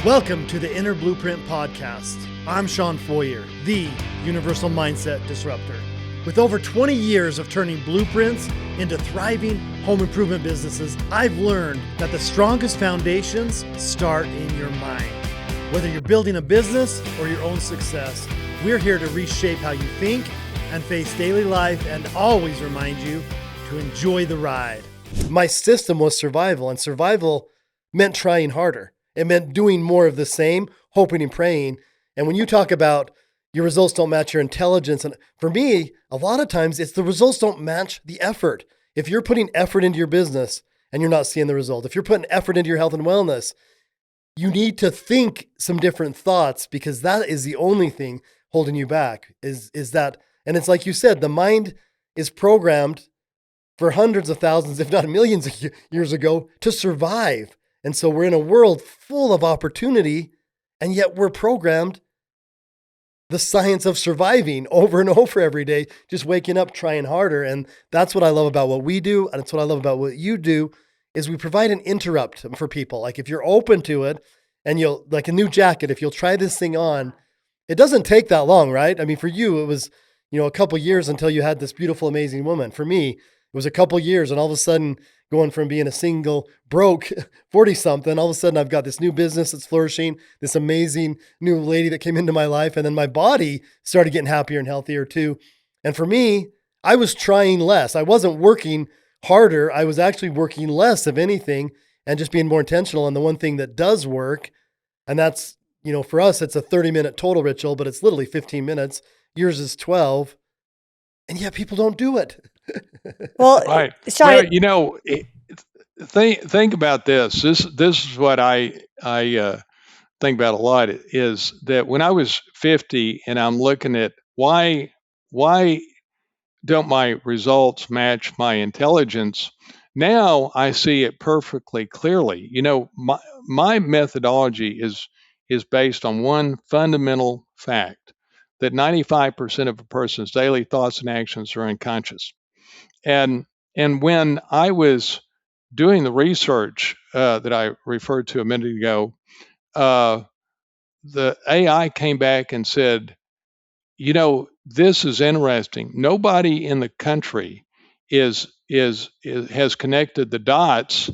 Welcome to the Inner Blueprint Podcast. I'm Shawn Feurer, the Universal Mindset Disruptor. With over 20 years of turning blueprints into thriving home improvement businesses, I've learned that the strongest foundations start in your mind. Whether you're building a business or your own success, we're here to reshape how you think and face daily life and always remind you to enjoy the ride. My system was survival, and survival meant trying harder. It meant doing more of the same, hoping and praying. And when you talk about your results don't match your intelligence, and for me, a lot of times it's the results don't match the effort. If you're putting effort into your business and you're not seeing the result, if you're putting effort into your health and wellness, you need to think some different thoughts, because that is the only thing holding you back is that. And it's like you said, the mind is programmed for hundreds of thousands, if not millions of years ago, to survive. And so we're in a world full of opportunity, and yet we're programmed the science of surviving over and over every day, just waking up, trying harder. And that's what I love about what we do. And it's what I love about what you do is we provide an interrupt for people. Like if you're open to it and you'll, like a new jacket, if you'll try this thing on, it doesn't take that long, right? I mean, for you, it was, a couple years until you had this beautiful, amazing woman. For me, it was a couple years, and all of a sudden, going from being a single, broke 40-something, all of a sudden I've got this new business that's flourishing, this amazing new lady that came into my life, and then my body started getting happier and healthier too. And for me, I was trying less. I wasn't working harder. I was actually working less of anything and just being more intentional on the one thing that does work. And that's, for us, it's a 30-minute total ritual, but it's literally 15 minutes. Yours is 12. And yet people don't do it. Well, Right. Shawn, Well, think about this. This is what I think about a lot, is that when I was 50 and I'm looking at why don't my results match my intelligence? Now I see it perfectly clearly. My methodology is based on one fundamental fact, that 95% of a person's daily thoughts and actions are unconscious. And when I was doing the research that I referred to a minute ago, the AI came back and said, this is interesting. Nobody in the country has connected the dots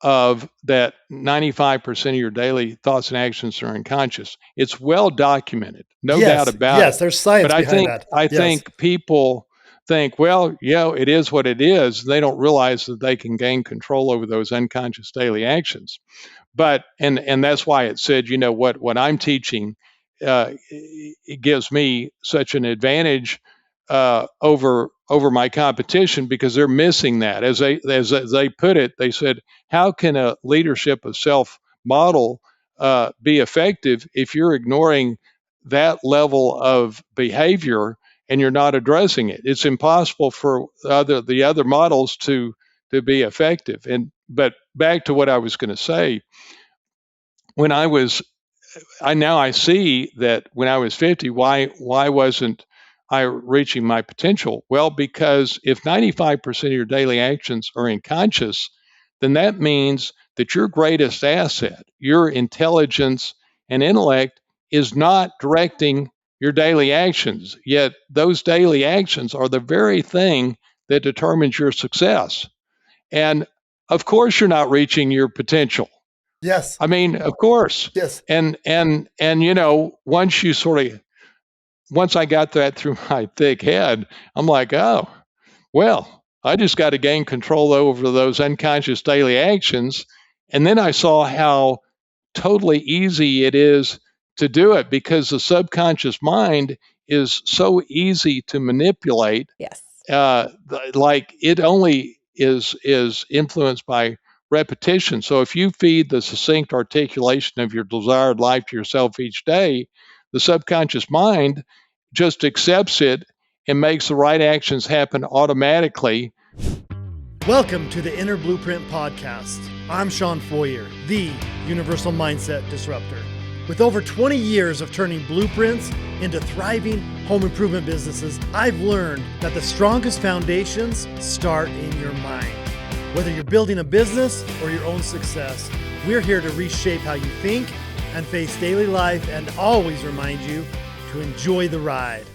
of that 95% of your daily thoughts and actions are unconscious. It's well documented, no doubt about it. Yes, there's science behind that. I think people think, well, it is what it is. They don't realize that they can gain control over those unconscious daily actions. But and that's why it said, what I'm teaching, it gives me such an advantage over my competition, because they're missing that. As they put it, they said, how can a leadership of self model be effective if you're ignoring that level of behavior and you're not addressing it? It's impossible for the other models to be effective. But back to what I was going to say, I see that when I was 50, why wasn't I reaching my potential? Well, because if 95% of your daily actions are unconscious, then that means that your greatest asset, your intelligence and intellect, is not directing your daily actions. Yet those daily actions are the very thing that determines your success. And of course, you're not reaching your potential. Yes. I mean, of course. Yes. And once I got that through my thick head, I'm like, oh, well, I just got to gain control over those unconscious daily actions. And then I saw how totally easy it is to do it, because the subconscious mind is so easy to manipulate. yes. Like it only is influenced by repetition. So if you feed the succinct articulation of your desired life to yourself each day, the subconscious mind just accepts it and makes the right actions happen automatically. Welcome to the Inner Blueprint Podcast. I'm Shawn Feurer, the Universal Mindset Disruptor. With over 20 years of turning blueprints into thriving home improvement businesses, I've learned that the strongest foundations start in your mind. Whether you're building a business or your own success, we're here to reshape how you think and face daily life and always remind you to enjoy the ride.